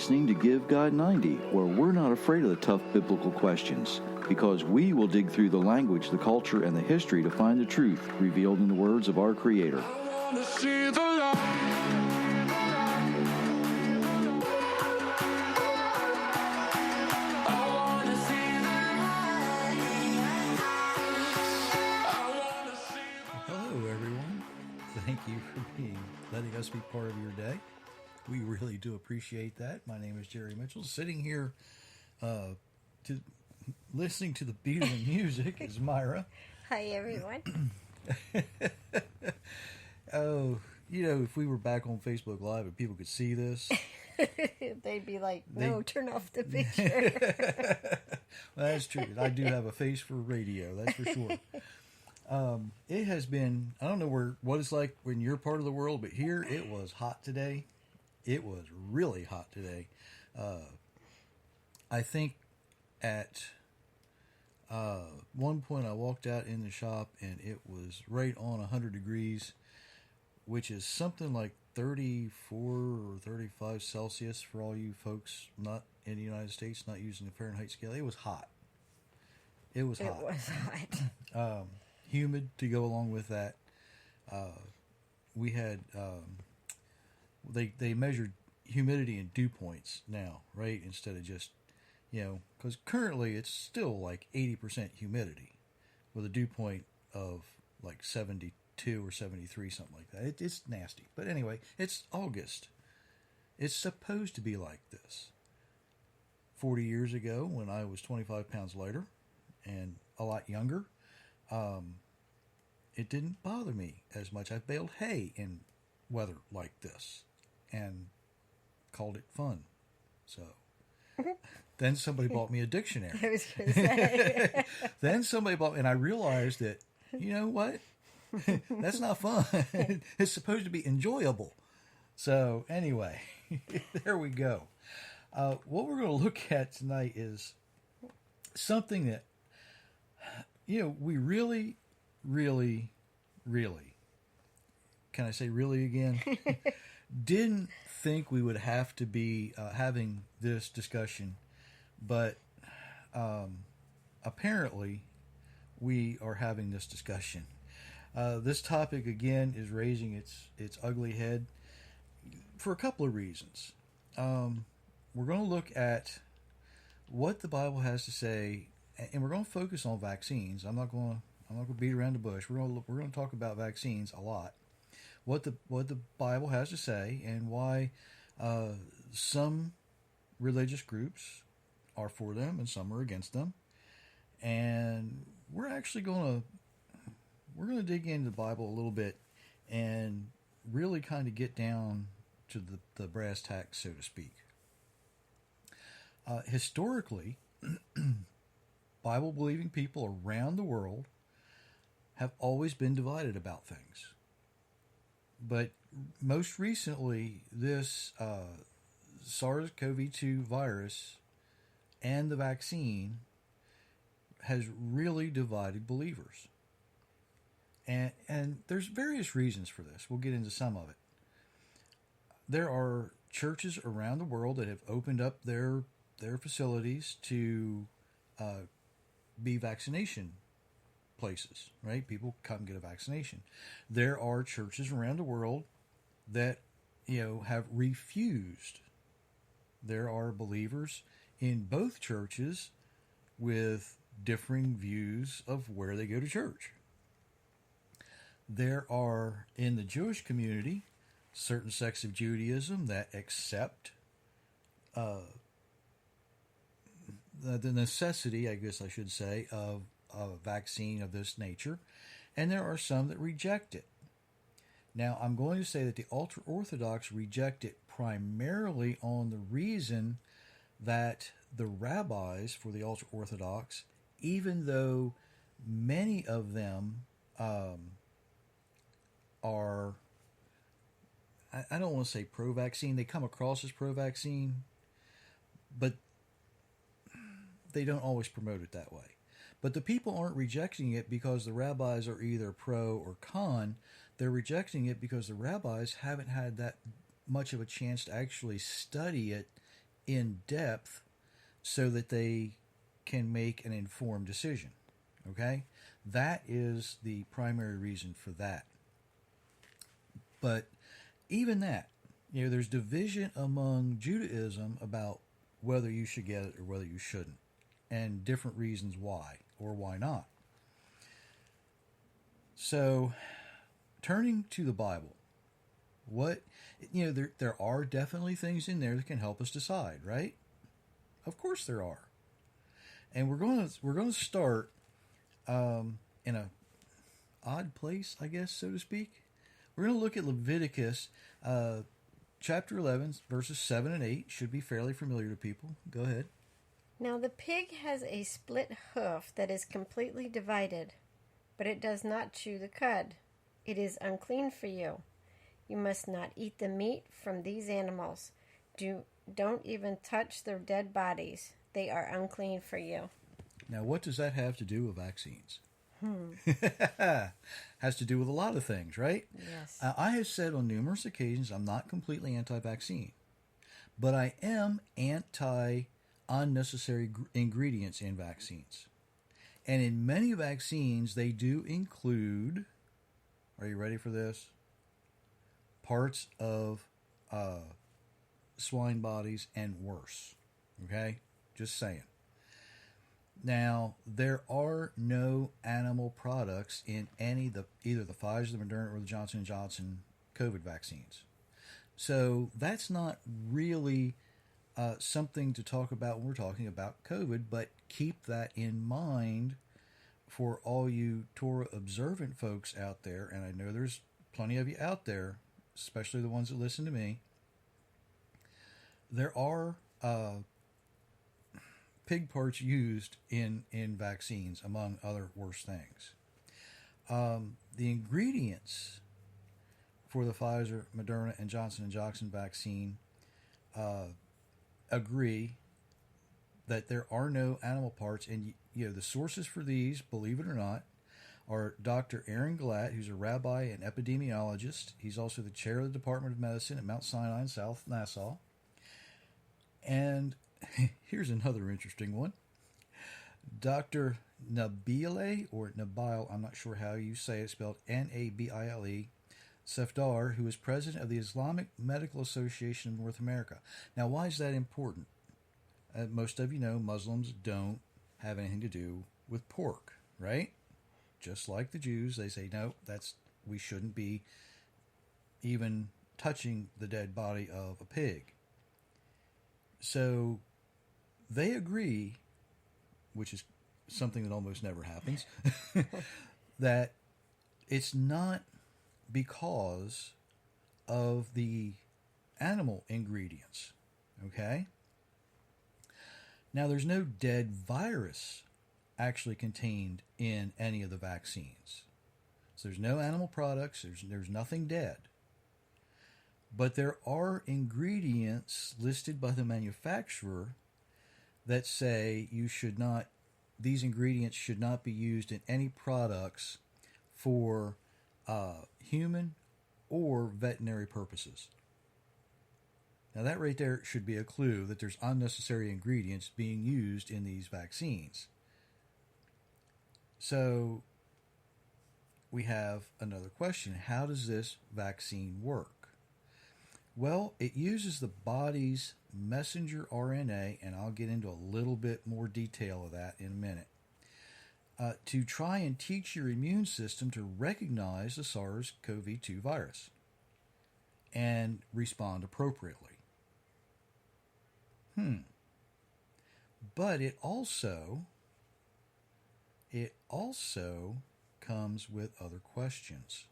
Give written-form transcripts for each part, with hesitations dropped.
listening to Give God 90, where we're not afraid of the tough biblical questions, because we will dig through the language, the culture, and the history to find the truth revealed in the words of our Creator. I wanna see the light. Hello, everyone. Thank you for letting us be part of your day. We really do appreciate that. My name is Jerry Mitchell. Sitting here listening to the beat of the music is Myra. Hi, everyone. Oh, if we were back on Facebook Live and people could see this, They'd be like, no, turn off the picture. Well, that's true. I do have a face for radio, that's for sure. It has been, I don't know what it's like when you're part of the world, but here it was hot today. It was really hot today. I think at one point I walked out in the shop and it was right on 100 degrees, which is something like 34 or 35 Celsius for all you folks not in the United States, not using the Fahrenheit scale. It was hot. It was hot. It was hot. Humid to go along with that. We had they measured humidity in dew points now, right? Instead of just because currently it's still like 80% humidity with a dew point of like 72 or 73, something like that. It's nasty, but anyway, it's August. It's supposed to be like this. 40 years ago, when I was 25 pounds lighter and a lot younger, it didn't bother me as much. I baled hay in weather like this and called it fun. So then somebody bought me a dictionary. I was going to say. Then somebody bought me, and I realized that, you know what? That's not fun. It's supposed to be enjoyable. So anyway, there we go. What we're going to look at tonight is something that, we really, can I say really again? Didn't think we would have to be having this discussion, but apparently we are having this discussion. This topic again is raising its ugly head for a couple of reasons. We're going to look at what the Bible has to say, and we're going to focus on vaccines. I'm not going to beat around the bush. We're going to talk about vaccines a lot. What the Bible has to say, and why some religious groups are for them and some are against them. And we're actually going to dig into the Bible a little bit and really kind of get down to the brass tacks, so to speak. Historically, Bible-believing people around the world have always been divided about things. But most recently, this SARS-CoV-2 virus and the vaccine has really divided believers. And there's various reasons for this. We'll get into some of it. There are churches around the world that have opened up their facilities to be vaccination places, right? People come get a vaccination. There are churches around the world that, have refused. There are believers in both churches with differing views of where they go to church. There are, in the Jewish community, certain sects of Judaism that accept the necessity, I guess I should say, of a vaccine of this nature, and there are some that reject it. Now, I'm going to say that the ultra-Orthodox reject it primarily on the reason that the rabbis for the ultra-Orthodox, even though many of them are, I don't want to say pro-vaccine, they come across as pro-vaccine, but they don't always promote it that way. But the people aren't rejecting it because the rabbis are either pro or con. They're rejecting it because the rabbis haven't had that much of a chance to actually study it in depth so that they can make an informed decision. Okay? That is the primary reason for that. But even that, there's division among Judaism about whether you should get it or whether you shouldn't, and different reasons why or why not. So, turning to the Bible, there are definitely things in there that can help us decide, right? Of course there are, and we're going to start in a odd place, I guess, so to speak. We're going to look at Leviticus chapter 11, verses 7 and 8. Should be fairly familiar to people. Go ahead. Now the pig has a split hoof that is completely divided, but it does not chew the cud. It is unclean for you. You must not eat the meat from these animals. Don't even touch their dead bodies. They are unclean for you. Now, what does that have to do with vaccines? Has to do with a lot of things, right? Yes. I have said on numerous occasions I'm not completely anti-vaccine, but I am anti-unnecessary ingredients in vaccines. And in many vaccines, they do include, are you ready for this? Parts of swine bodies and worse. Okay? Just saying. Now, there are no animal products in either the Pfizer, the Moderna, or the Johnson & Johnson COVID vaccines. So that's not really something to talk about when we're talking about COVID, but keep that in mind for all you Torah observant folks out there, and I know there's plenty of you out there, especially the ones that listen to me. There are pig parts used in vaccines, among other worse things. The ingredients for the Pfizer, Moderna, and Johnson & Johnson vaccine agree that there are no animal parts, and the sources for these, believe it or not, are Dr. Aaron Glatt, who's a rabbi and epidemiologist. He's also the chair of the Department of Medicine at Mount Sinai in South Nassau. And here's another interesting one. Dr. Nabile, or Nabile, I'm not sure how you say it, spelled Nabile, Sefdar, who is president of the Islamic Medical Association of North America. Now, why is that important? Most of you know Muslims don't have anything to do with pork, right? Just like the Jews, they say, no, we shouldn't be even touching the dead body of a pig. So they agree, which is something that almost never happens, that it's not because of the animal ingredients, okay? Now, there's no dead virus actually contained in any of the vaccines. So there's no animal products, there's nothing dead. But there are ingredients listed by the manufacturer that say these ingredients should not be used in any products for human or veterinary purposes. Now that right there should be a clue that there's unnecessary ingredients being used in these vaccines. So we have another question. How does this vaccine work? Well, it uses the body's messenger RNA, and I'll get into a little bit more detail of that in a minute, to try and teach your immune system to recognize the SARS-CoV-2 virus and respond appropriately. But it also comes with other questions.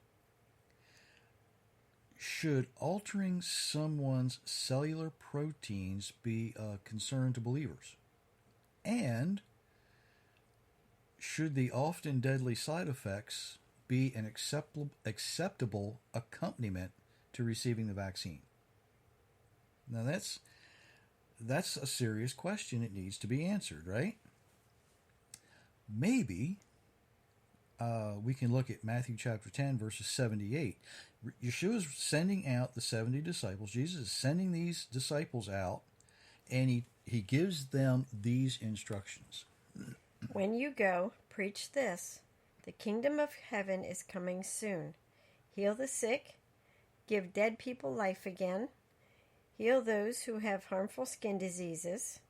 Should altering someone's cellular proteins be a concern to believers? And should the often deadly side effects be an acceptable accompaniment to receiving the vaccine? Now that's a serious question. It needs to be answered, right? Maybe we can look at Matthew chapter 10, verses 78. Yeshua is sending out the 70 disciples. Jesus is sending these disciples out, And he gives them these instructions. When you go, preach this: the kingdom of heaven is coming soon. Heal the sick, give dead people life again, heal those who have harmful skin diseases,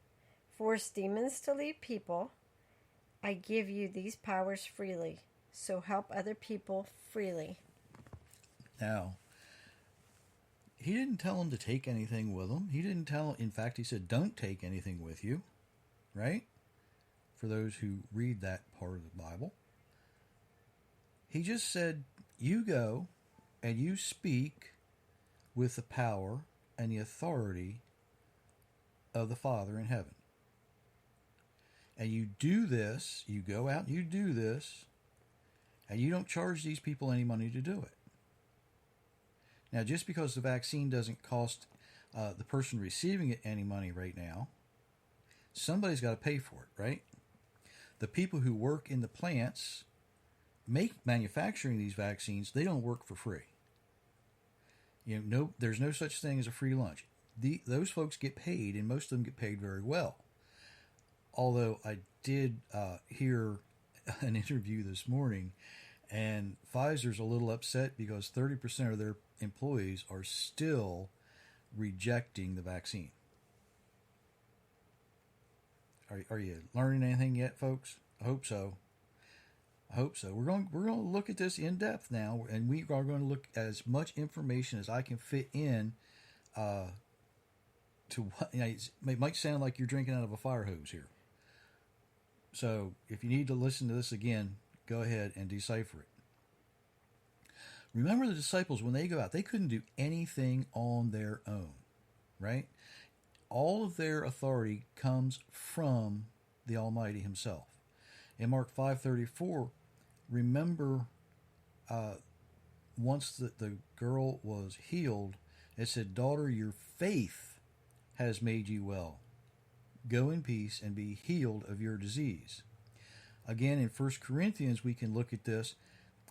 force demons to leave people. I give you these powers freely, so help other people freely. Now, he didn't tell them to take anything with them. He didn't tell, in fact, he said, don't take anything with you, right? For those who read that part of the Bible. He just said, you go and you speak with the power and the authority of the Father in heaven. And you do this, you go out and you do this, and you don't charge these people any money to do it. Now, just because the vaccine doesn't cost the person receiving it any money right now, somebody's got to pay for it, right? The people who work in the plants manufacturing these vaccines, they don't work for free. There's no such thing as a free lunch. Those folks get paid, and most of them get paid very well. Although I did hear an interview this morning, and Pfizer's a little upset because 30% of their employees are still rejecting the vaccine. Are you learning anything yet, folks? I hope so. We're going to look at this in depth now, and we are going to look at as much information as I can fit in. To what it might sound like you're drinking out of a fire hose here. So if you need to listen to this again, go ahead and decipher it. Remember, the disciples, when they go out, they couldn't do anything on their own, right? All of their authority comes from the Almighty himself. In Mark 5:34, remember, once the girl was healed, it said, "Daughter, your faith has made you well. Go in peace and be healed of your disease." Again, in 1 Corinthians, we can look at this,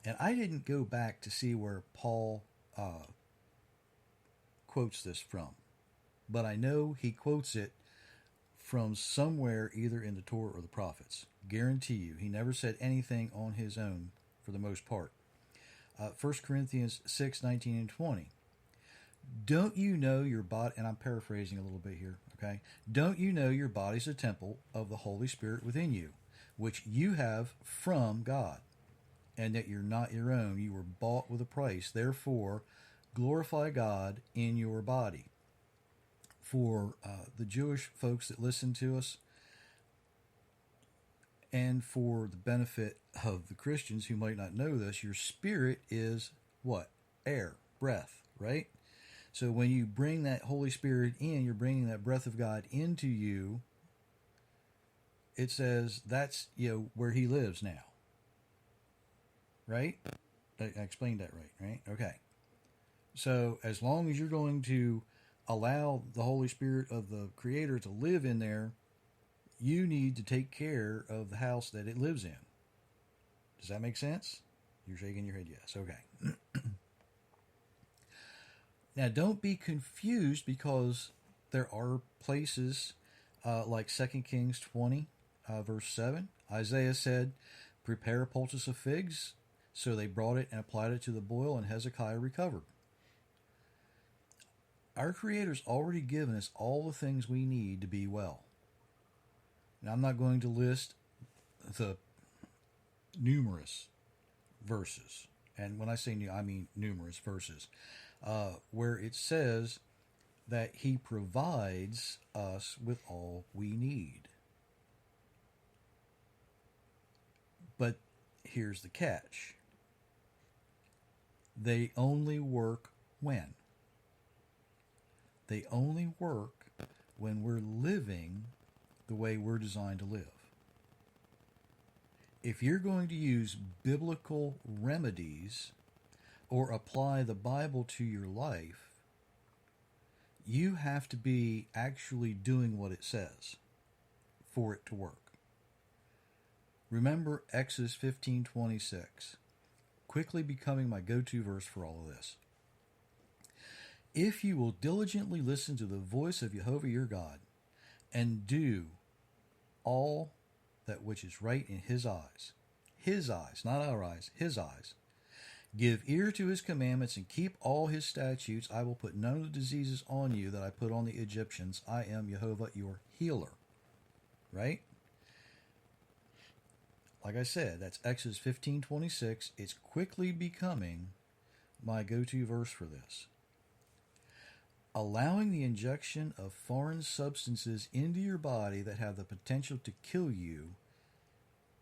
and I didn't go back to see where Paul quotes this from, but I know he quotes it from somewhere, either in the Torah or the prophets. Guarantee you, he never said anything on his own for the most part. 1 Corinthians 6:19 and 20. Don't you know your body, and I'm paraphrasing a little bit here, okay? Don't you know your body's a temple of the Holy Spirit within you, which you have from God, and that you're not your own? You were bought with a price. Therefore, glorify God in your body. For the Jewish folks that listen to us, and for the benefit of the Christians who might not know this, your spirit is what? Air, breath, right? So when you bring that Holy Spirit in, you're bringing that breath of God into you. It says that's, where he lives now. Right? I explained that right? Okay. So as long as you're going to allow the Holy Spirit of the Creator to live in there, you need to take care of the house that it lives in. Does that make sense? You're shaking your head yes. Okay. Now, don't be confused, because there are places like 2 Kings 20, verse 7. Isaiah said, "Prepare a poultice of figs." So they brought it and applied it to the boil, and Hezekiah recovered. Our Creator's already given us all the things we need to be well. Now, I'm not going to list the numerous verses, and when I say new, I mean numerous verses, where it says that he provides us with all we need. But here's the catch. They only work when? They only work when we're living the way we're designed to live. If you're going to use biblical remedies or apply the Bible to your life, you have to be actually doing what it says for it to work. Remember Exodus 15:26, quickly becoming my go-to verse for all of this. If you will diligently listen to the voice of Jehovah your God, and do all that which is right in his eyes. His eyes, not our eyes, his eyes. Give ear to his commandments and keep all his statutes. I will put none of the diseases on you that I put on the Egyptians. I am Jehovah your healer. Right? Like I said, that's Exodus 15:26. It's quickly becoming my go-to verse for this. Allowing the injection of foreign substances into your body that have the potential to kill you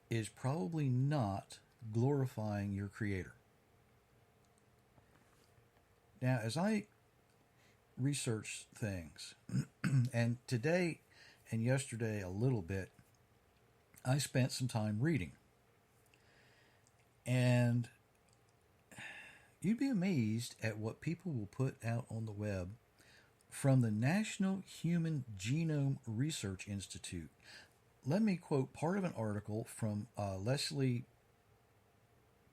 is probably not glorifying your Creator. Now, as I research things, and today and yesterday a little bit, I spent some time reading. And you'd be amazed at what people will put out on the web from the National Human Genome Research Institute. Let me quote part of an article from Leslie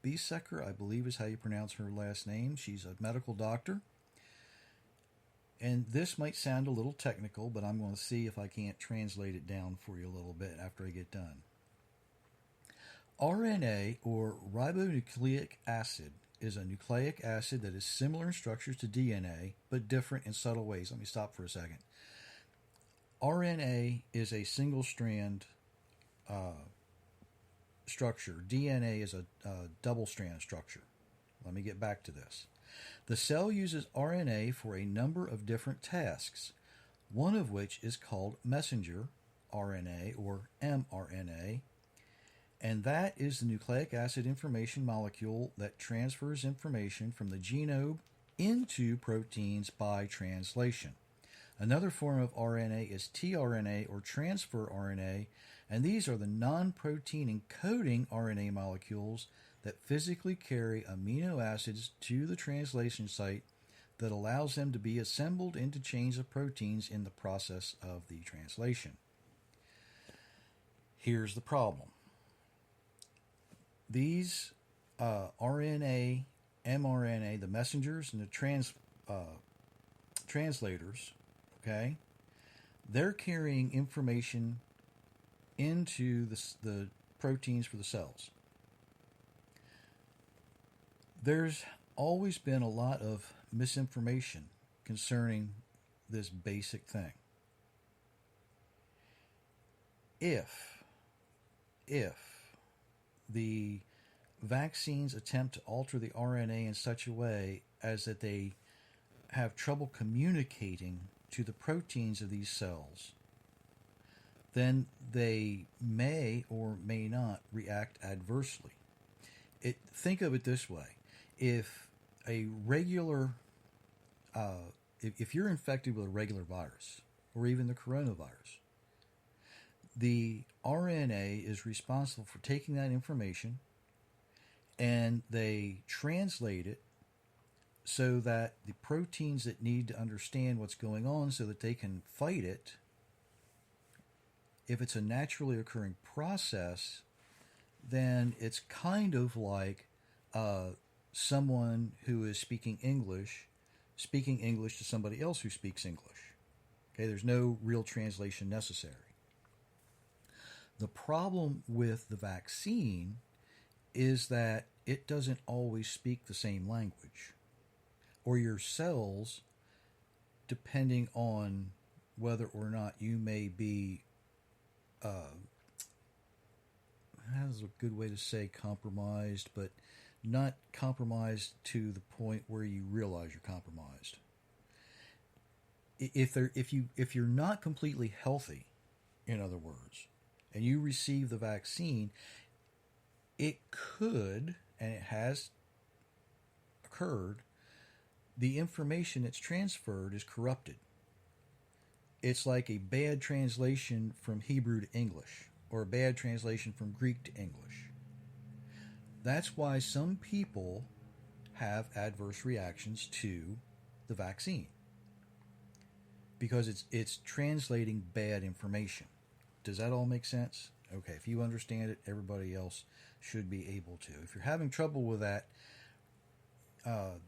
Biesecker, I believe is how you pronounce her last name. She's a medical doctor. And this might sound a little technical, but I'm going to see if I can't translate it down for you a little bit after I get done. RNA, or ribonucleic acid, is a nucleic acid that is similar in structures to DNA, but different in subtle ways. Let me stop for a second. RNA is a single-strand structure. DNA is a double-strand structure. Let me get back to this. The cell uses RNA for a number of different tasks, one of which is called messenger RNA, or mRNA, and that is the nucleic acid information molecule that transfers information from the genome into proteins by translation. Another form of RNA is tRNA, or transfer RNA, and these are the non-protein encoding RNA molecules that physically carry amino acids to the translation site that allows them to be assembled into chains of proteins in the process of the translation. Here's the problem. These RNA, mRNA, the messengers and the translators, okay, they're carrying information into the proteins for the cells. There's always been a lot of misinformation concerning this basic thing. If the vaccines attempt to alter the RNA in such a way as that they have trouble communicating to the proteins of these cells, then they may or may not react adversely. Think of it this way. If a regular, if you're infected with a regular virus, or even the coronavirus, the RNA is responsible for taking that information and they translate it so that the proteins that need to understand what's going on so that they can fight it, if it's a naturally occurring process, then it's kind of like someone who is speaking English to somebody else who speaks English. Okay, there's no real translation necessary. The problem with the vaccine is that it doesn't always speak the same language, or your cells, depending on whether or not you may be, that's a good way to say compromised, but not compromised to the point where you realize you're compromised. If you're not completely healthy, in other words, and you receive the vaccine, it could, and it has occurred, the information that's transferred is corrupted. It's like a bad translation from Hebrew to English, or a bad translation from Greek to English. That's why some people have adverse reactions to the vaccine, because it's translating bad information. Does that all make sense? Okay, if you understand it, everybody else should be able to. If you're having trouble with that,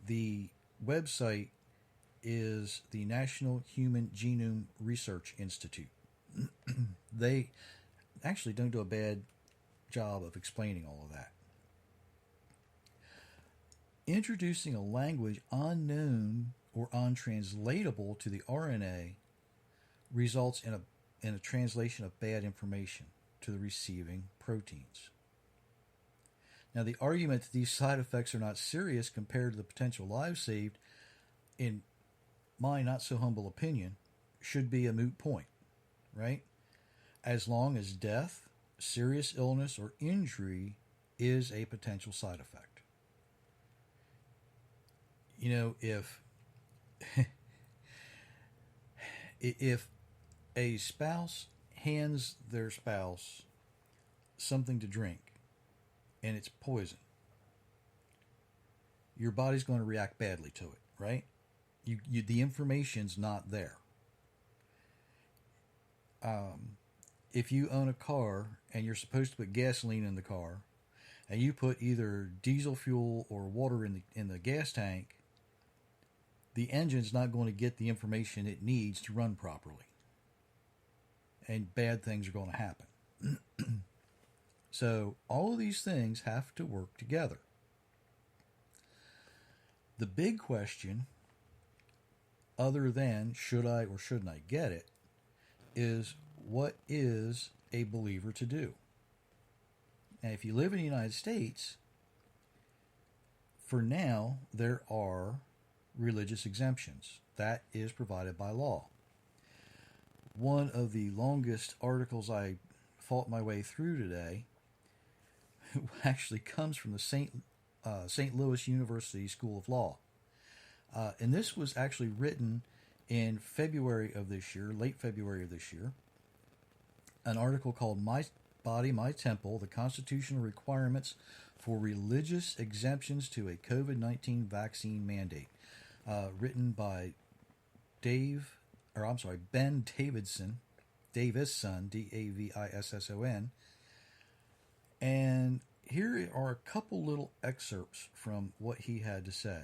the website is the National Human Genome Research Institute. They actually don't do a bad job of explaining all of that. Introducing a language unknown or untranslatable to the RNA results in a translation of bad information to the receiving proteins. Now, the argument that these side effects are not serious compared to the potential lives saved, in my not so humble opinion, should be a moot point, right? As long as death, serious illness, or injury is a potential side effect. You know, if a spouse hands their spouse something to drink and it's poison, your body's going to react badly to it, right? The information's not there. If you own a car and you're supposed to put gasoline in the car, and you put either diesel fuel or water in the gas tank, the engine's not going to get the information it needs to run properly, and bad things are going to happen. So all of these things have to work together. The big question, other than should I or shouldn't I get it, is what is a believer to do? And if you live in the United States, for now, there are religious exemptions. That is provided by law. One of the longest articles I fought my way through today actually comes from the St. Louis University School of Law. And this was actually written in February of this year, late February of this year, an article called My Body, My Temple, the Constitutional Requirements for Religious Exemptions to a COVID-19 Vaccine Mandate, written by Ben Davison, Davison, and here are a couple little excerpts from what he had to say.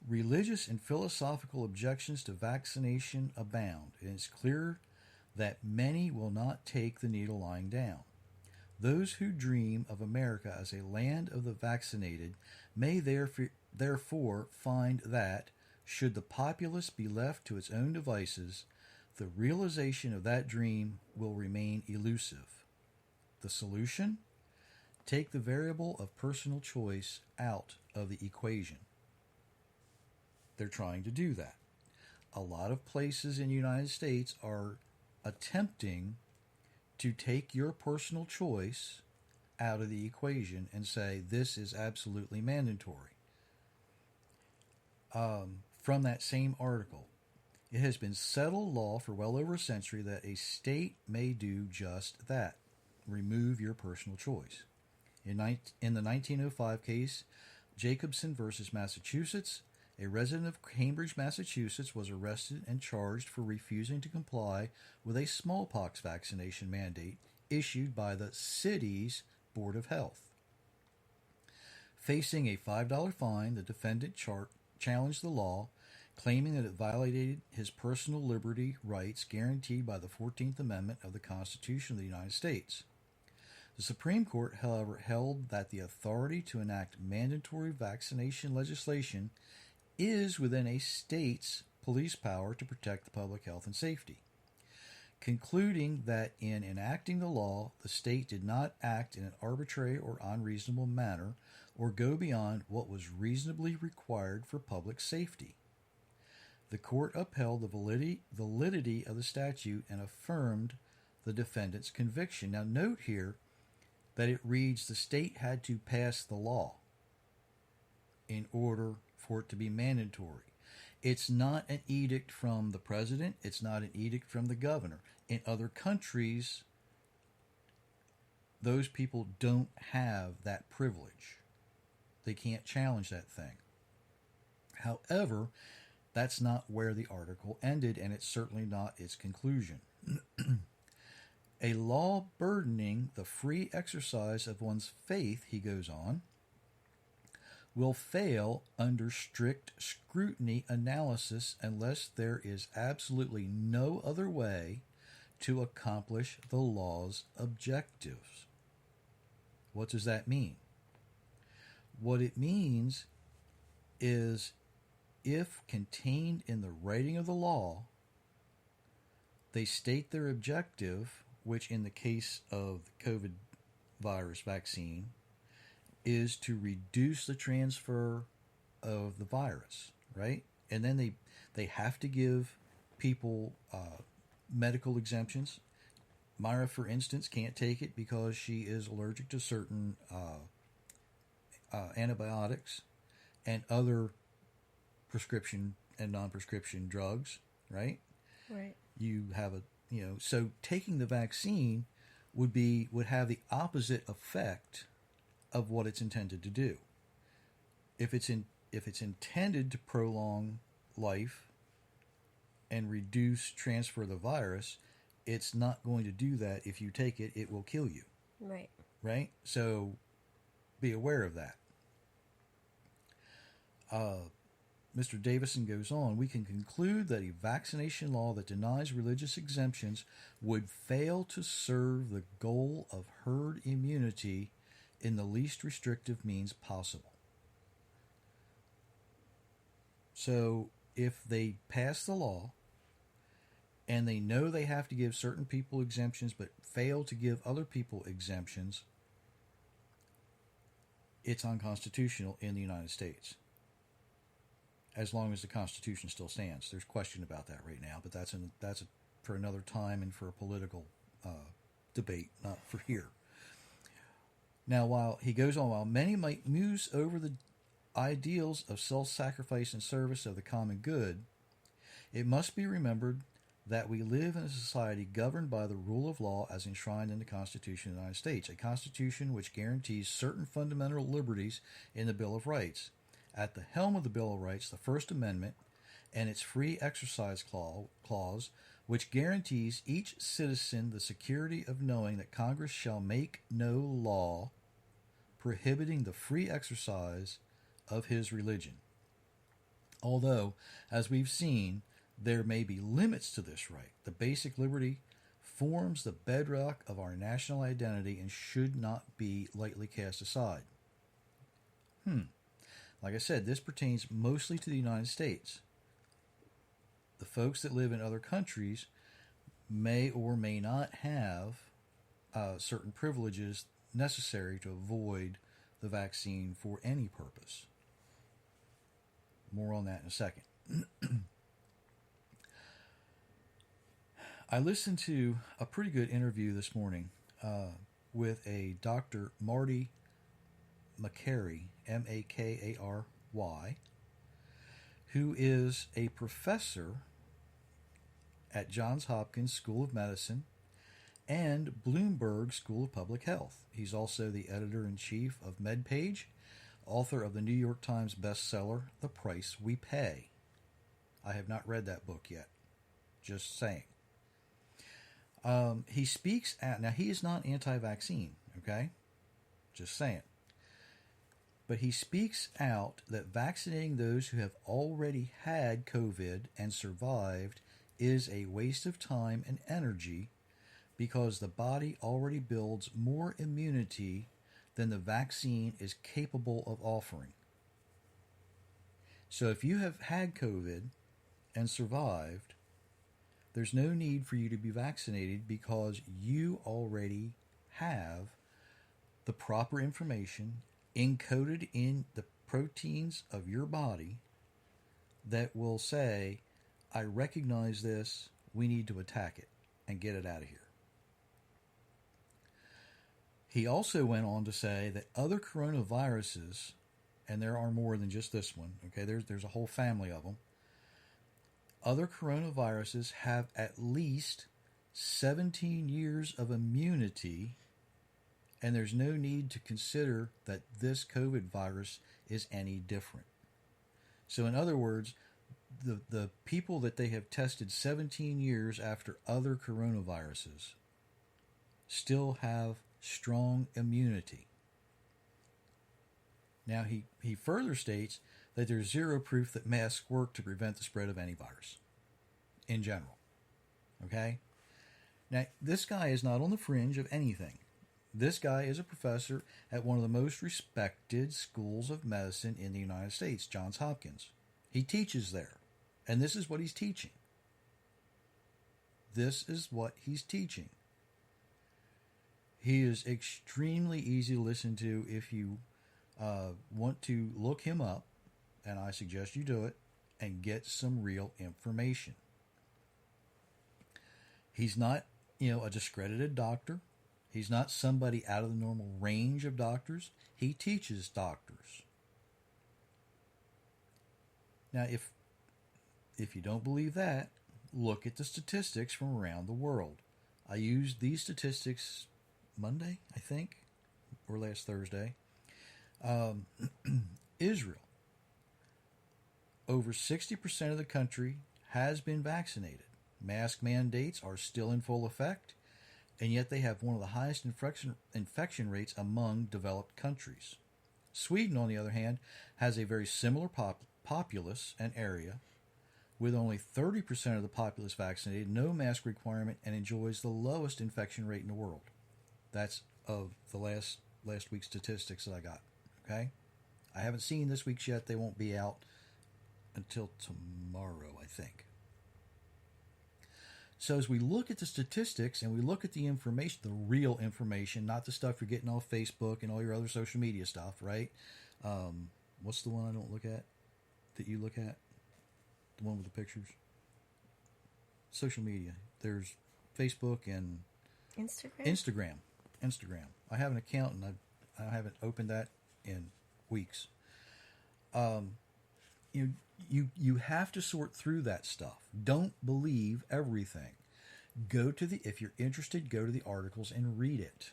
Religious and philosophical objections to vaccination abound, and it's clear that many will not take the needle lying down. Those who dream of America as a land of the vaccinated may therefore find that, should the populace be left to its own devices, the realization of that dream will remain elusive. The solution? Take the variable of personal choice out of the equation. They're trying to do that. A lot of places in the United States are attempting to take your personal choice out of the equation and say this is absolutely mandatory. From that same article, it has been settled law for well over a century that a state may do just that, remove your personal choice. In the 1905 case, Jacobson versus Massachusetts, a resident of Cambridge, Massachusetts, was arrested and charged for refusing to comply with a smallpox vaccination mandate issued by the city's Board of Health. Facing a $5 fine, the defendant challenged the law, claiming that it violated his personal liberty rights guaranteed by the 14th Amendment of the Constitution of the United States. The Supreme Court, however, held that the authority to enact mandatory vaccination legislation is within a state's police power to protect the public health and safety, concluding that in enacting the law, the state did not act in an arbitrary or unreasonable manner or go beyond what was reasonably required for public safety. The court upheld the validity of the statute and affirmed the defendant's conviction. Now note here that it reads the state had to pass the law in order for it to be mandatory. It's not an edict from the president. It's not an edict from the governor. In other countries, those people don't have that privilege. They can't challenge that thing. However, that's not where the article ended, and it's certainly not its conclusion. A law burdening the free exercise of one's faith, he goes on, will fail under strict scrutiny analysis unless there is absolutely no other way to accomplish the law's objectives. What does that mean? What it means is, if contained in the writing of the law, they state their objective, which in the case of the COVID virus vaccine is to reduce the transfer of the virus, right? And then they have to give people medical exemptions. Myra, for instance, can't take it because she is allergic to certain antibiotics and other prescription and non-prescription drugs, right? Right. You have so taking the vaccine would have the opposite effect of what it's intended to do. If it's intended to prolong life and reduce transfer of the virus, it's not going to do that. If you take it, it will kill you. Right. Right? So be aware of that. Mr. Davison goes on, we can conclude that a vaccination law that denies religious exemptions would fail to serve the goal of herd immunity in the least restrictive means possible. So if they pass the law and they know they have to give certain people exemptions but fail to give other people exemptions, it's unconstitutional in the United States. As long as the Constitution still stands. There's question about that right now, but that's for another time and for a political debate, not for here. Now, while many might muse over the ideals of self-sacrifice and service of the common good, it must be remembered that we live in a society governed by the rule of law as enshrined in the Constitution of the United States, a Constitution which guarantees certain fundamental liberties in the Bill of Rights. At the helm of the Bill of Rights, the First Amendment and its free exercise clause, which guarantees each citizen the security of knowing that Congress shall make no law prohibiting the free exercise of his religion. Although, as we've seen, there may be limits to this right, the basic liberty forms the bedrock of our national identity and should not be lightly cast aside. Like I said, this pertains mostly to the United States. The folks that live in other countries may or may not have certain privileges necessary to avoid the vaccine for any purpose. More on that in a second. I listened to a pretty good interview this morning with a Dr. Marty Makary, Makary, who is a professor at Johns Hopkins School of Medicine and Bloomberg School of Public Health. He's also the editor-in-chief of MedPage, author of the New York Times bestseller, The Price We Pay. I have not read that book yet. Just saying. He speaks now he is not anti-vaccine, okay? Just saying. But he speaks out that vaccinating those who have already had COVID and survived is a waste of time and energy because the body already builds more immunity than the vaccine is capable of offering. So if you have had COVID and survived, there's no need for you to be vaccinated because you already have the proper information encoded in the proteins of your body that will say, I recognize this, we need to attack it and get it out of here. He also went on to say that other coronaviruses, and there are more than just this one, okay, there's a whole family of them, other coronaviruses have at least 17 years of immunity, and there's no need to consider that this COVID virus is any different. So in other words, the people that they have tested 17 years after other coronaviruses still have strong immunity. Now he further states that there's zero proof that masks work to prevent the spread of any virus in general. Okay? Now, this guy is not on the fringe of anything. This guy is a professor at one of the most respected schools of medicine in the United States, Johns Hopkins. He teaches there. And this is what he's teaching. This is what he's teaching. He is extremely easy to listen to if you want to look him up, and I suggest you do it, and get some real information. He's not, a discredited doctor. He's not somebody out of the normal range of doctors. He teaches doctors. Now, if you don't believe that, look at the statistics from around the world. I used these statistics Monday, I think, or last Thursday. Israel. Over 60% of the country has been vaccinated. Mask mandates are still in full effect, and yet they have one of the highest infection rates among developed countries. Sweden, on the other hand, has a very similar populace and area, with only 30% of the populace vaccinated, no mask requirement, and enjoys the lowest infection rate in the world. That's of the last week's statistics that I got. Okay? I haven't seen this week's yet. They won't be out until tomorrow, I think. So as we look at the statistics and we look at the information, the real information, not the stuff you're getting off Facebook and all your other social media stuff, right? What's the one I don't look at that you look at? The one with the pictures? Social media. There's Facebook and Instagram. I have an account and I haven't opened that in weeks. You have to sort through that stuff. Don't believe everything. If you're interested, go to the articles and read it.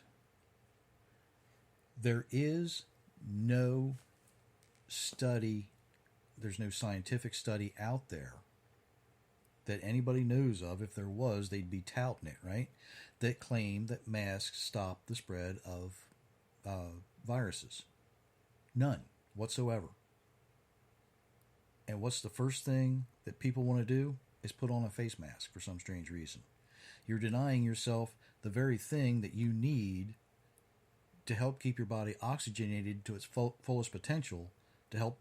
There is no study, there's no scientific study out there that anybody knows of. If there was, they'd be touting it, right? That claim that masks stop the spread of viruses. None whatsoever. And what's the first thing that people want to do is put on a face mask for some strange reason. You're denying yourself the very thing that you need to help keep your body oxygenated to its fullest potential to help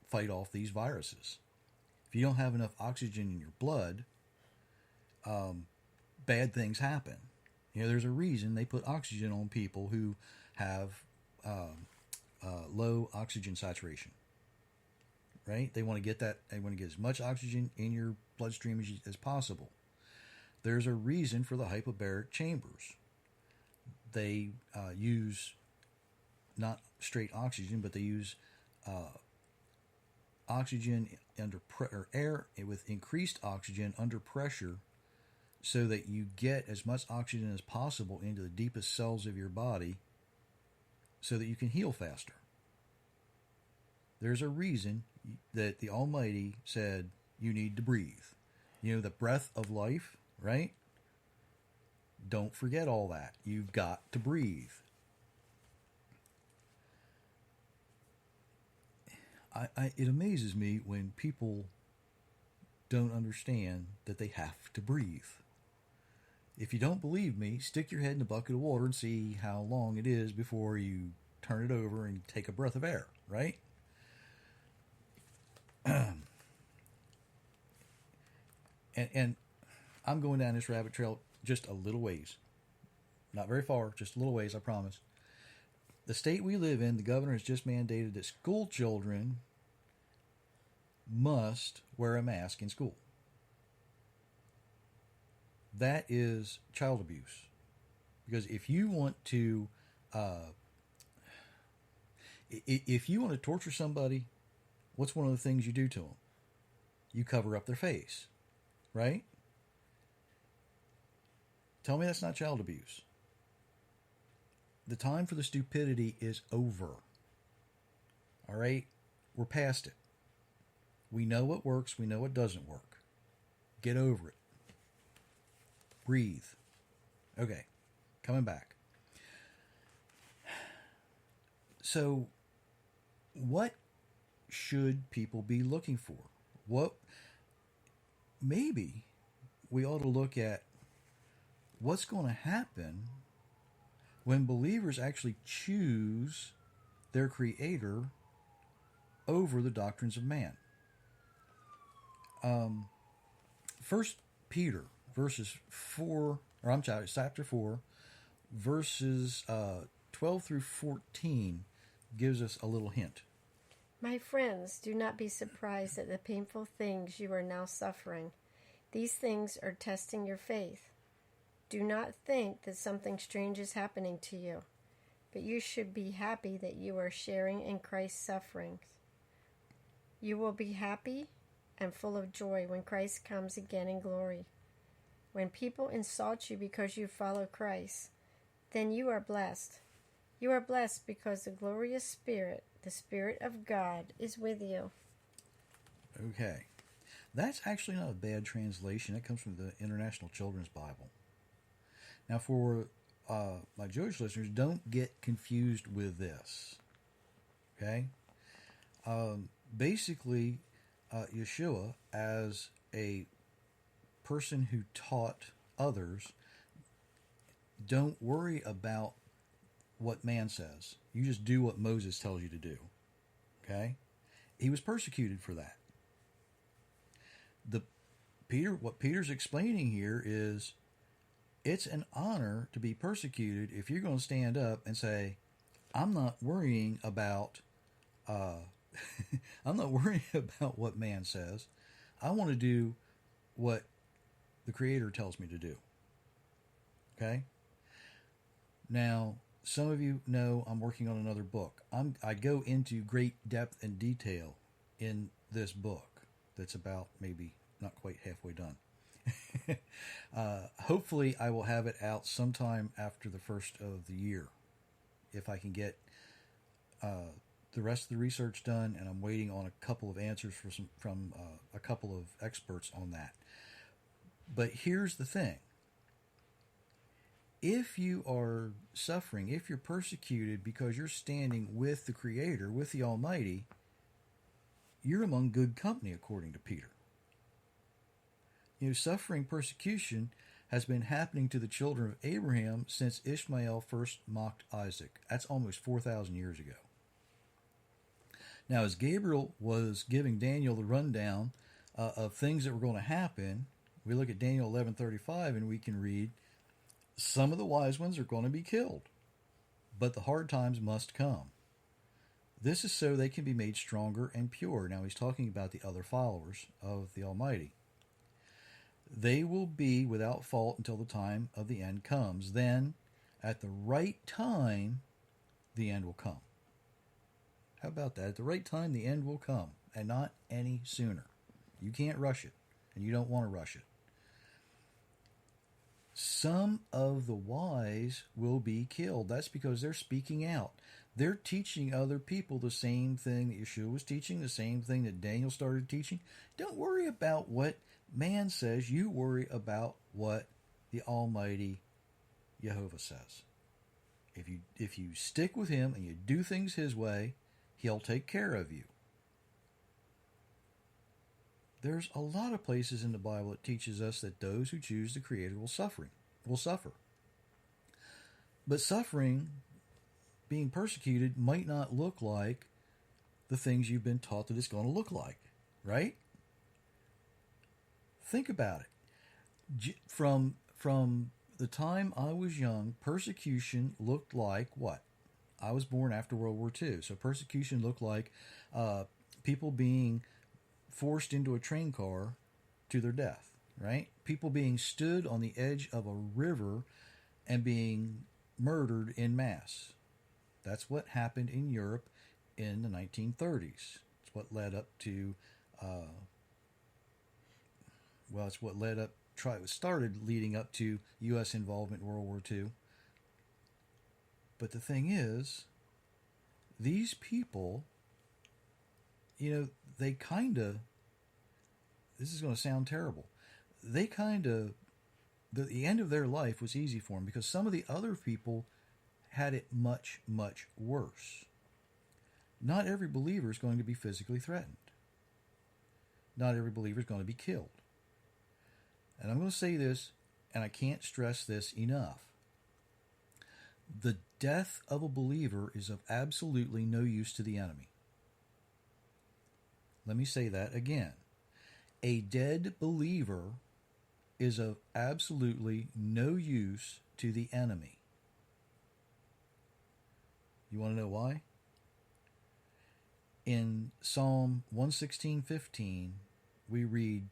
fight off these viruses. If you don't have enough oxygen in your blood, bad things happen. There's a reason they put oxygen on people who have low oxygen saturation. Right? They want to get that. They want to get as much oxygen in your bloodstream as possible. There's a reason for the hyperbaric chambers. They use not straight oxygen, but they use oxygen or air with increased oxygen under pressure, so that you get as much oxygen as possible into the deepest cells of your body, so that you can heal faster. There's a reason that the Almighty said you need to breathe. The breath of life, right? Don't forget all that. You've got to breathe. It amazes me when people don't understand that they have to breathe. If you don't believe me, stick your head in a bucket of water and see how long it is before you turn it over and take a breath of air, right? And I'm going down this rabbit trail just a little ways. Not very far, just a little ways, I promise. The state we live in, the governor has just mandated that school children must wear a mask in school. That is child abuse. Because if you want to torture somebody, what's one of the things you do to them? You cover up their face, right? Tell me that's not child abuse. The time for the stupidity is over. All right? We're past it. We know what works. We know what doesn't work. Get over it. Breathe. Okay. Coming back. So, what should people be looking for? Maybe we ought to look at what's going to happen when believers actually choose their Creator over the doctrines of man. First Peter chapter 4, verses 12 through 14 gives us a little hint. My friends, do not be surprised at the painful things you are now suffering. These things are testing your faith. Do not think that something strange is happening to you, but you should be happy that you are sharing in Christ's sufferings. You will be happy and full of joy when Christ comes again in glory. When people insult you because you follow Christ, then you are blessed. You are blessed because the glorious Spirit, the Spirit of God, is with you. Okay. That's actually not a bad translation. It comes from the International Children's Bible. Now, for my Jewish listeners, don't get confused with this. Okay? Basically, Yeshua, as a person who taught others, don't worry about what man says. You just do what Moses tells you to do. Okay? He was persecuted for that. What Peter's explaining here is it's an honor to be persecuted if you're going to stand up and say, I'm not worrying about I'm not worrying about what man says. I want to do what the Creator tells me to do. Okay? Now, some of you know I'm working on another book. I go into great depth and detail in this book that's about maybe not quite halfway done. Hopefully I will have it out sometime after the first of the year, if I can get the rest of the research done, and I'm waiting on a couple of answers from a couple of experts on that. But here's the thing. If you are suffering, if you're persecuted because you're standing with the Creator, with the Almighty, you're among good company, according to Peter. Suffering persecution has been happening to the children of Abraham since Ishmael first mocked Isaac. That's almost 4,000 years ago. Now, as Gabriel was giving Daniel the rundown of things that were going to happen, we look at Daniel 11:35 and we can read, some of the wise ones are going to be killed, but the hard times must come. This is so they can be made stronger and pure. Now, he's talking about the other followers of the Almighty. They will be without fault until the time of the end comes. Then, at the right time, the end will come. How about that? At the right time, the end will come, and not any sooner. You can't rush it, and you don't want to rush it. Some of the wise will be killed. That's because they're speaking out. They're teaching other people the same thing that Yeshua was teaching, the same thing that Daniel started teaching. Don't worry about what man says. You worry about what the Almighty Jehovah says. If you stick with Him and you do things His way, He'll take care of you. There's a lot of places in the Bible that teaches us that those who choose the Creator will suffer. But suffering, being persecuted, might not look like the things you've been taught that it's going to look like, right? Think about it. From the time I was young, persecution looked like what? I was born after World War II, so persecution looked like people being forced into a train car to their death, right? People being stood on the edge of a river and being murdered in mass. That's what happened in Europe in the 1930s. It's what led up to, it started leading up to U.S. involvement in World War II. But the thing is, these people, they kind of, this is going to sound terrible, they kind of, the end of their life was easy for them because some of the other people had it much, much worse. Not every believer is going to be physically threatened. Not every believer is going to be killed. And I'm going to say this, and I can't stress this enough, the death of a believer is of absolutely no use to the enemy. Let me say that again. A dead believer is of absolutely no use to the enemy. You want to know why? In Psalm 116:15, we read,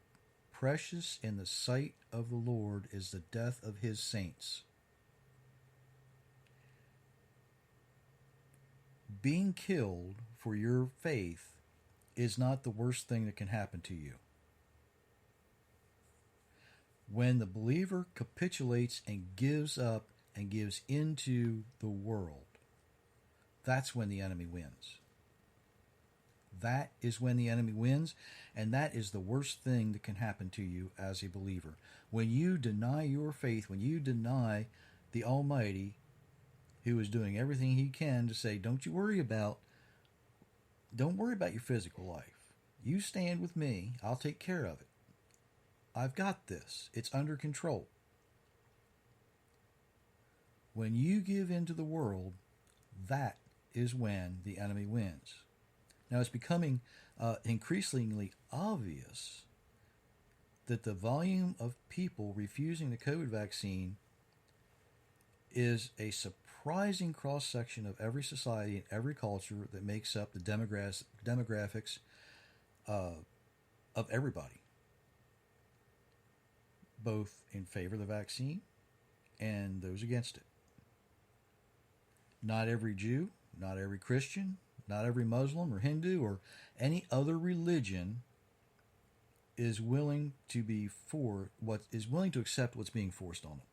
"Precious in the sight of the Lord is the death of his saints." Being killed for your faith is not the worst thing that can happen to you. When the believer capitulates and gives up and gives into the world, that's when the enemy wins. That is when the enemy wins, and that is the worst thing that can happen to you as a believer. When you deny your faith, when you deny the Almighty, who is doing everything he can to say, don't worry about your physical life. You stand with me, I'll take care of it. I've got this. It's under control. When you give into the world, that is when the enemy wins. Now, it's becoming increasingly obvious that the volume of people refusing the COVID vaccine is a surprising cross-section of every society and every culture that makes up the demographics of everybody, both in favor of the vaccine and those against it. Not every Jew, not every Christian, not every Muslim or Hindu or any other religion is willing to accept what's being forced on them.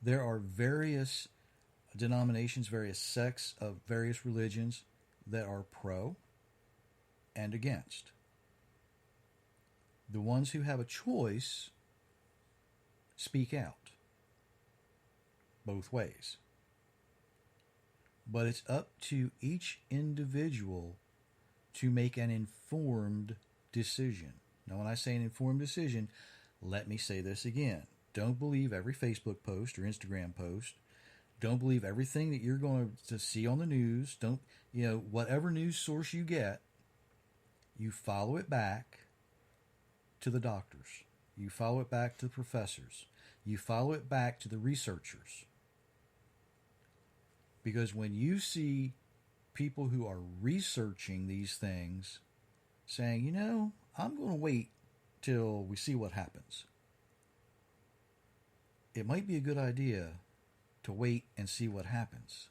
There are various denominations, various sects of various religions that are pro and against. The ones who have a choice speak out both ways. But it's up to each individual to make an informed decision. Now, when I say an informed decision, let me say this again. Don't believe every Facebook post or Instagram post. Don't believe everything that you're going to see on the news. Whatever news source you get, you follow it back to the doctors. You follow it back to the professors. You follow it back to the researchers. Because when you see people who are researching these things saying, I'm going to wait till we see what happens, it might be a good idea to wait and see what happens.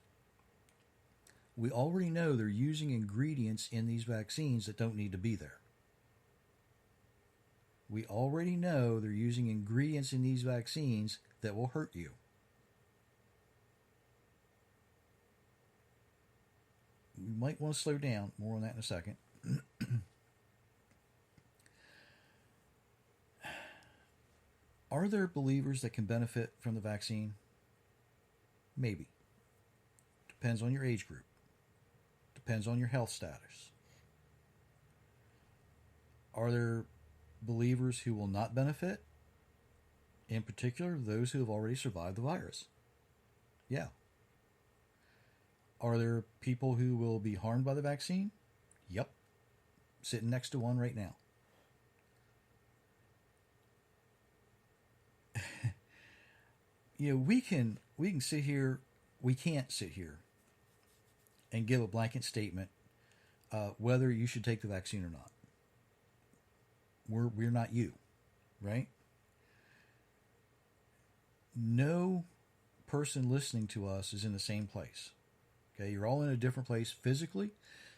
We already know they're using ingredients in these vaccines that don't need to be there. We already know they're using ingredients in these vaccines that will hurt you. You might want to slow down. More on that in a second. Are there believers that can benefit from the vaccine? Maybe. Depends on your age group. Depends on your health status. Are there believers who will not benefit? In particular, those who have already survived the virus. Yeah. Are there people who will be harmed by the vaccine? Yep. Sitting next to one right now. We can sit here. We can't sit here and give a blanket statement whether you should take the vaccine or not. We're not you, right? No person listening to us is in the same place. Okay, you're all in a different place physically.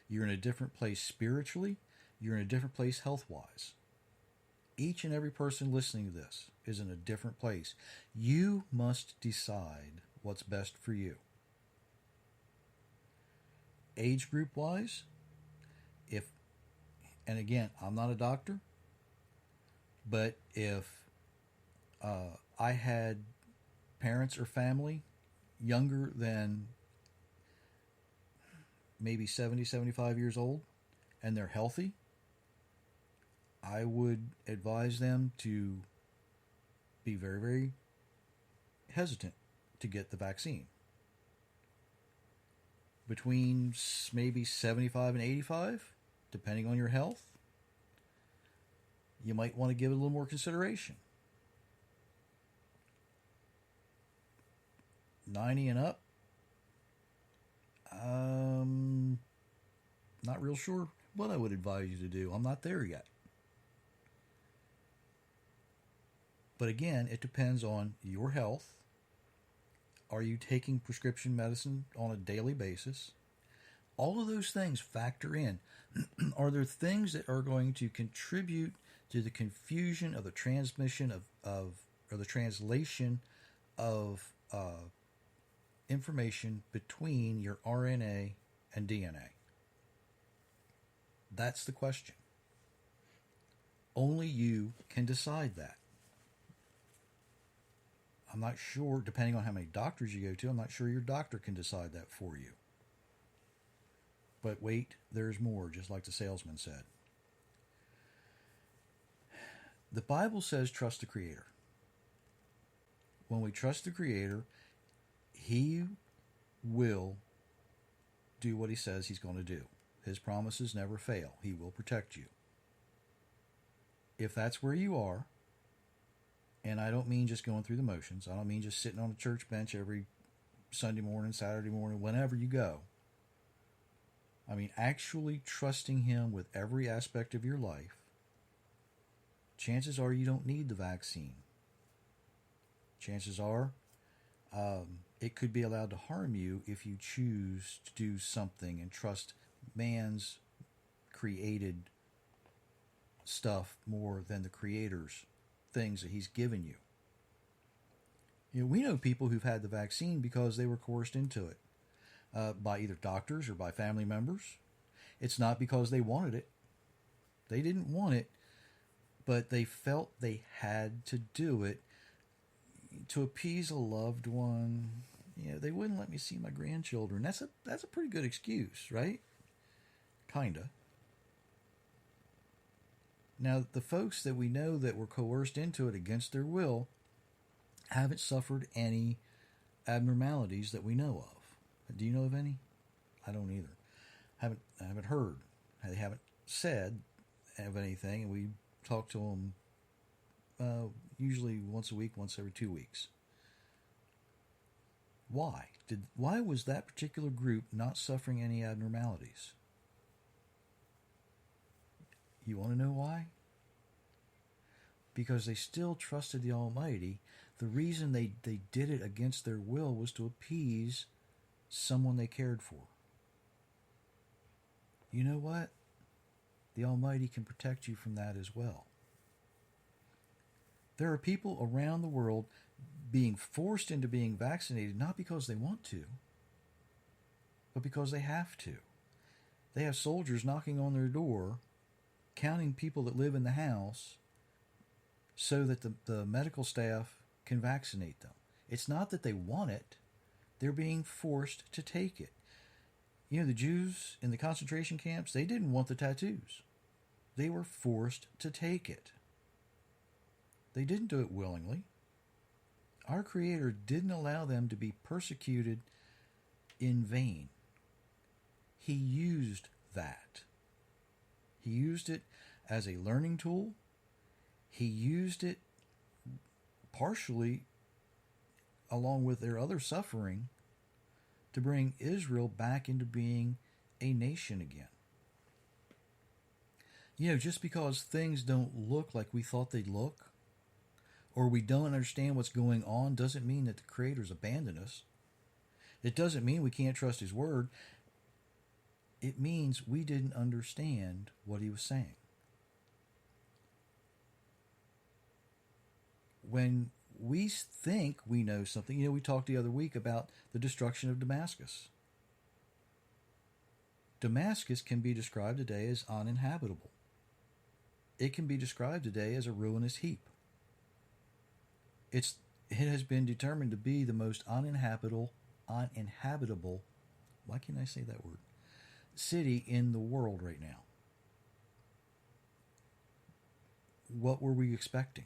You're in a different place spiritually. You're in a different place health-wise. Each and every person listening to this is in a different place. You must decide what's best for you. Age group-wise, and again, I'm not a doctor, but if I had parents or family younger than maybe 70, 75 years old, and they're healthy, I would advise them to be very, very hesitant to get the vaccine. Between maybe 75 and 85, depending on your health, you might want to give it a little more consideration. 90 and up, not real sure what I would advise you to do. I'm not there yet. But again, it depends on your health. Are you taking prescription medicine on a daily basis? All of those things factor in. Are there things that are going to contribute to the confusion of the transmission or the translation of information between your RNA and DNA? That's the question. Only you can decide that. I'm not sure, depending on how many doctors you go to, I'm not sure your doctor can decide that for you. But wait, there's more, just like the salesman said. The Bible says trust the Creator. When we trust the Creator, He will do what He says He's going to do. His promises never fail. He will protect you. If that's where you are, and I don't mean just going through the motions. I don't mean just sitting on a church bench every Sunday morning, Saturday morning, whenever you go. I mean actually trusting Him with every aspect of your life. Chances are you don't need the vaccine. Chances are it could be allowed to harm you if you choose to do something and trust man's created stuff more than the Creator's things that He's given you. You know, we know people who've had the vaccine because they were coerced into it by either doctors or by family members. It's not because they wanted it. They didn't want it, but they felt they had to do it to appease a loved one. You know, they wouldn't let me see my grandchildren. That's a pretty good excuse, right? Kinda. Now, the folks that we know that were coerced into it against their will haven't suffered any abnormalities that we know of. Do you know of any? I don't either. I haven't heard. They haven't said of anything, and we talk to them usually once a week, once every 2 weeks. Why? Why was that particular group not suffering any abnormalities? You want to know why? Because they still trusted the Almighty. The reason they did it against their will was to appease someone they cared for. You know what? The Almighty can protect you from that as well. There are people around the world being forced into being vaccinated not because they want to, but because they have to. They have soldiers knocking on their door, counting people that live in the house so that the medical staff can vaccinate them. It's not that they want it. They're being forced to take it. You know, the Jews in the concentration camps, they didn't want the tattoos. They were forced to take it. They didn't do it willingly. Our Creator didn't allow them to be persecuted in vain. He used that. He used it as a learning tool. He used it partially, along with their other suffering, to bring Israel back into being a nation again. You know, just because things don't look like we thought they'd look, or we don't understand what's going on, doesn't mean that the Creator's abandoned us. It doesn't mean we can't trust His Word. It means we didn't understand what He was saying. When we think we know something, you know, we talked the other week about the destruction of Damascus. Damascus can be described today as uninhabitable. It can be described today as a ruinous heap. It has been determined to be the most uninhabitable, why can't I say that word? City in the world right now. What were we expecting?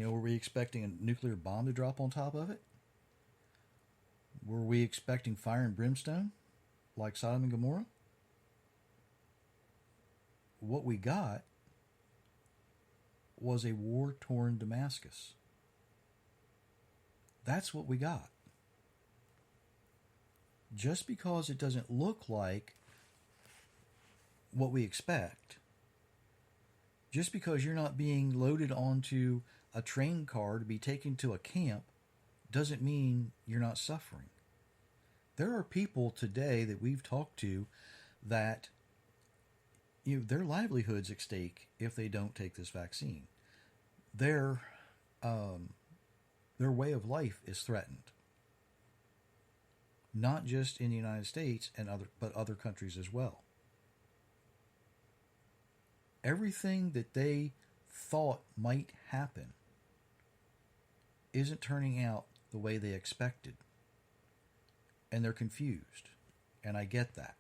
Were we expecting a nuclear bomb to drop on top of it? Were we expecting fire and brimstone like Sodom and Gomorrah? What we got was a war-torn Damascus. That's what we got. Just because it doesn't look like what we expect, just because you're not being loaded onto a train car to be taken to a camp, doesn't mean you're not suffering. There are people today that we've talked to that their livelihood's at stake if they don't take this vaccine. Their way of life is threatened, not just in the United States but other countries as well. Everything that they thought might happen isn't turning out the way they expected, and they're confused, and I get that.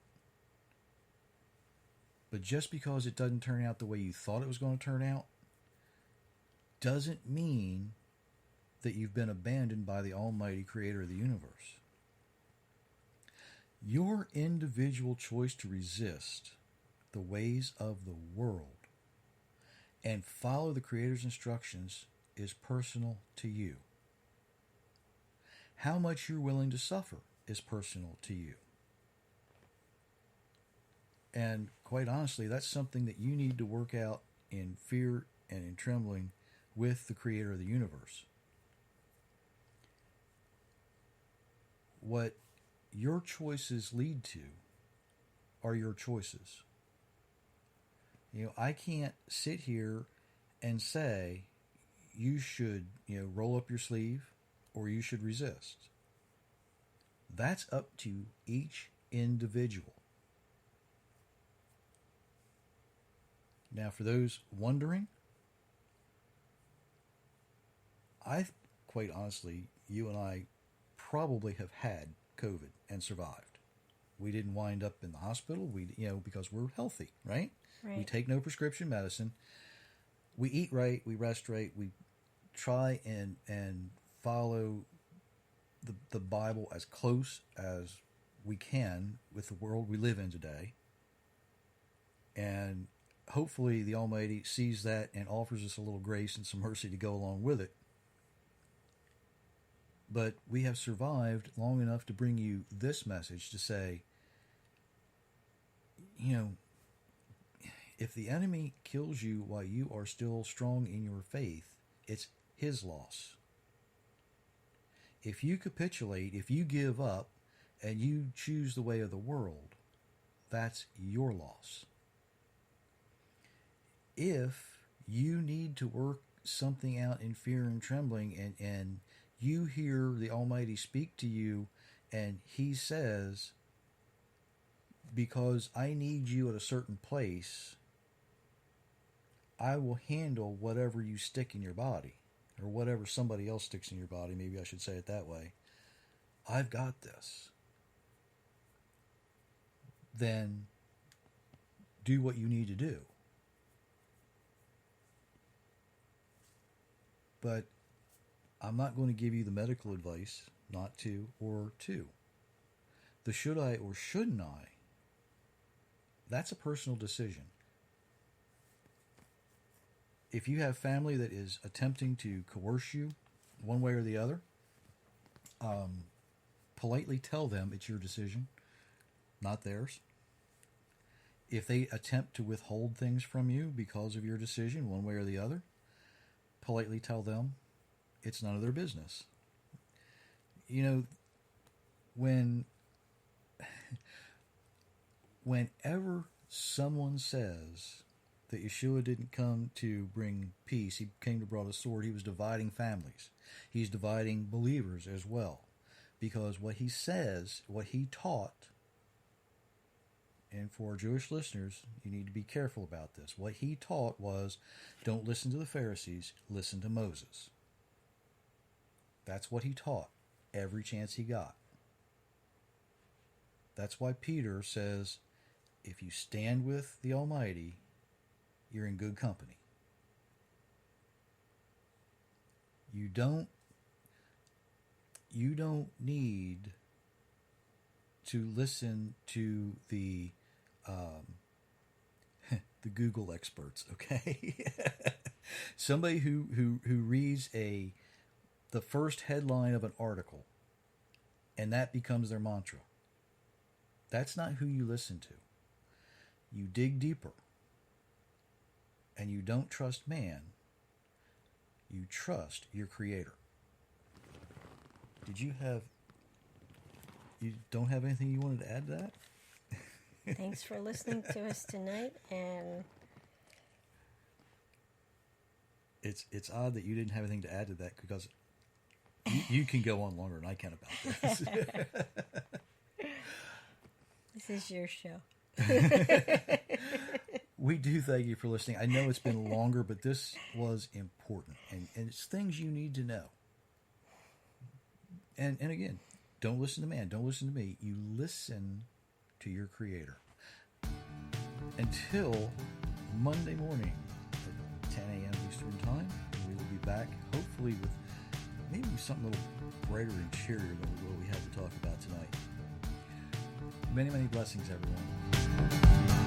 But just because it doesn't turn out the way you thought it was going to turn out doesn't mean that you've been abandoned by the Almighty Creator of the universe. Your individual choice to resist the ways of the world and follow the Creator's instructions is personal to you. How much you're willing to suffer is personal to you. And quite honestly, that's something that you need to work out in fear and in trembling with the Creator of the universe. What your choices lead to are your choices. I can't sit here and say you should, roll up your sleeve or you should resist. That's up to each individual. Now, for those wondering, quite honestly, you and I probably have had COVID and survived. We didn't wind up in the hospital. Because we're healthy, right? We take no prescription medicine. We eat right. We rest right. We try and follow the Bible as close as we can with the world we live in today. And hopefully the Almighty sees that and offers us a little grace and some mercy to go along with it. But we have survived long enough to bring you this message to say, if the enemy kills you while you are still strong in your faith, it's his loss. If you capitulate, if you give up, and you choose the way of the world, that's your loss. If you need to work something out in fear and trembling, and you hear the Almighty speak to you, and He says, because I need you at a certain place, I will handle whatever you stick in your body, or whatever somebody else sticks in your body, maybe I should say it that way. I've got this. Then do what you need to do. But I'm not going to give you the medical advice not to or to. The should I or shouldn't I, that's a personal decision. If you have family that is attempting to coerce you one way or the other, politely tell them it's your decision, not theirs. If they attempt to withhold things from you because of your decision one way or the other, politely tell them it's none of their business. Whenever someone says that Yeshua didn't come to bring peace, he came to bring a sword, he was dividing families. He's dividing believers as well. Because what he says, what he taught, and for Jewish listeners, you need to be careful about this. What he taught was, don't listen to the Pharisees, listen to Moses. That's what he taught every chance he got. That's why Peter says, if you stand with the Almighty, you're in good company. You don't need to listen to the the Google experts, okay? Somebody who reads the first headline of an article and that becomes their mantra. That's not who you listen to. You dig deeper. And you don't trust man. You trust your Creator. You don't have anything you wanted to add to that? Thanks for listening to us tonight, and it's odd that you didn't have anything to add to that, because you can go on longer than I can about this. this is your show. We do thank you for listening. I know it's been longer, but this was important, and it's things you need to know. And again, don't listen to man, don't listen to me. You listen to your Creator. Until Monday morning at 10 a.m. Eastern Time, we will be back, hopefully with maybe something a little brighter and cheerier than what we had to talk about tonight. Many, many blessings, everyone.